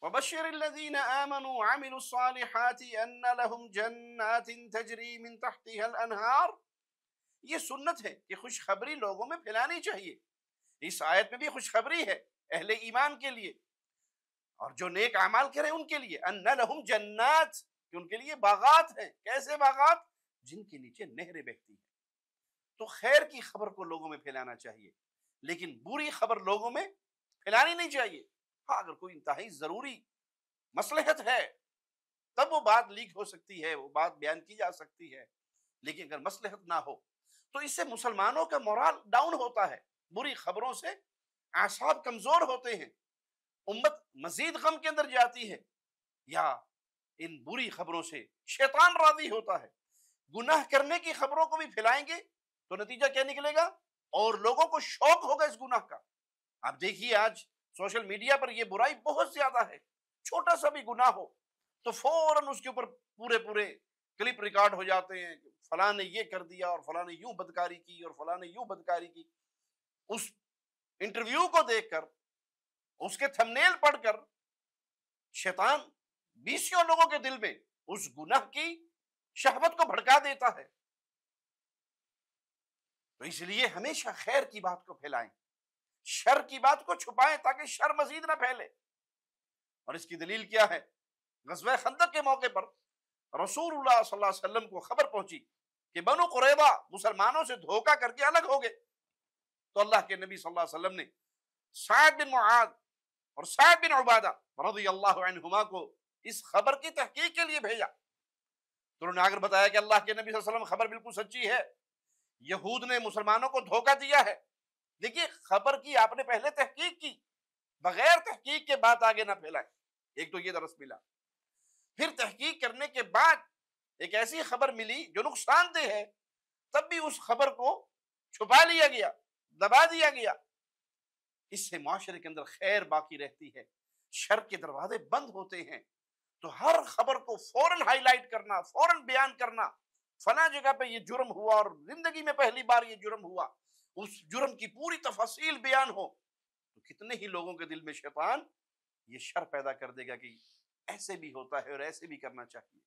وبشر الذین آمنوا وعملوا الصالحات ان لهم جنات تجری من تحتها الانہار. یہ سنت ہے کہ خوشخبری لوگوں میں پھیلانی چاہیے. اس آیت میں بھی خوشخبری ہے اہل ایمان کے لیے اور جو نیک اعمال کریں ان کے لیے. ان لهم جنات، کہ ان کے لیے باغات ہیں. کیسے باغات؟ جن کے نیچے نہریں بہتی ہیں. تو خیر کی خبر کو لوگوں میں پھیلانا چاہیے، لیکن بری خبر لوگوں میں پھیلانی نہیں چاہیے. ہاں اگر کوئی انتہائی ضروری مصلحت ہے تب وہ بات لیک ہو سکتی ہے، وہ بات بیان کی جا سکتی ہے، لیکن اگر مصلحت نہ ہو تو اس سے مسلمانوں کا مورال ڈاؤن ہوتا ہے. بری خبروں سے اعصاب کمزور ہوتے ہیں، امت مزید غم کے اندر جاتی ہے، یا ان بری خبروں سے شیطان راضی ہوتا ہے. گناہ کرنے کی خبروں کو بھی پھیلائیں گے تو نتیجہ کیا نکلے گا؟ اور لوگوں کو شوق ہوگا اس گناہ کا. آپ دیکھیے آج سوشل میڈیا پر یہ برائی بہت زیادہ ہے. چھوٹا سا بھی گناہ ہو تو فوراً اس کے اوپر پورے کلپ ریکارڈ ہو جاتے ہیں، فلاں نے یہ کر دیا اور فلاں نے یوں بدکاری کی اور فلاں نے یوں بدکاری کی. اس انٹرویو کو دیکھ کر، اس کے تھمبنیل پڑھ کر شیطان بیسیوں لوگوں کے دل میں اس گناہ کی شہوت کو بھڑکا دیتا ہے. تو اس لیے ہمیشہ خیر کی بات کو پھیلائیں، شر کی بات کو چھپائیں تاکہ شر مزید نہ پھیلے. اور اس کی دلیل کیا ہے؟ غزوہ خندق کے موقع پر رسول اللہ صلی اللہ علیہ وسلم کو خبر پہنچی کہ بنو قریظہ مسلمانوں سے دھوکہ کر کے الگ ہو گئے. تو اللہ کے نبی صلی اللہ علیہ وسلم نے سعد بن معاذ اور سعد بن عبادہ رضی اللہ عنہما کو اس خبر کی تحقیق کے لیے بھیجا. تو انہوں نے آگر بتایا کہ اللہ کے نبی صلی اللہ علیہ وسلم خبر بالکل سچی ہے، یہود نے مسلمانوں کو دھوکہ دیا ہے. دیکھیے خبر کی آپ نے پہلے تحقیق کی، بغیر تحقیق کے بات آگے نہ پھیلائیں. ایک تو یہ درس ملا. پھر تحقیق کرنے کے بعد ایک ایسی خبر ملی جو نقصان دہ ہے، تب بھی اس خبر کو چھپا لیا گیا، دبا دیا گیا. اس سے معاشرے کے اندر خیر باقی رہتی ہے، شر کے دروازے بند ہوتے ہیں. تو ہر خبر کو فوراً ہائی لائٹ کرنا، فوراً بیان کرنا، فلاں جگہ پہ یہ جرم ہوا اور زندگی میں پہلی بار یہ جرم ہوا، اس جرم کی پوری تفاصیل بیان ہو، تو کتنے ہی لوگوں کے دل میں شیطان یہ شر پیدا کر دے گا کہ ایسے بھی ہوتا ہے اور ایسے بھی کرنا چاہیے.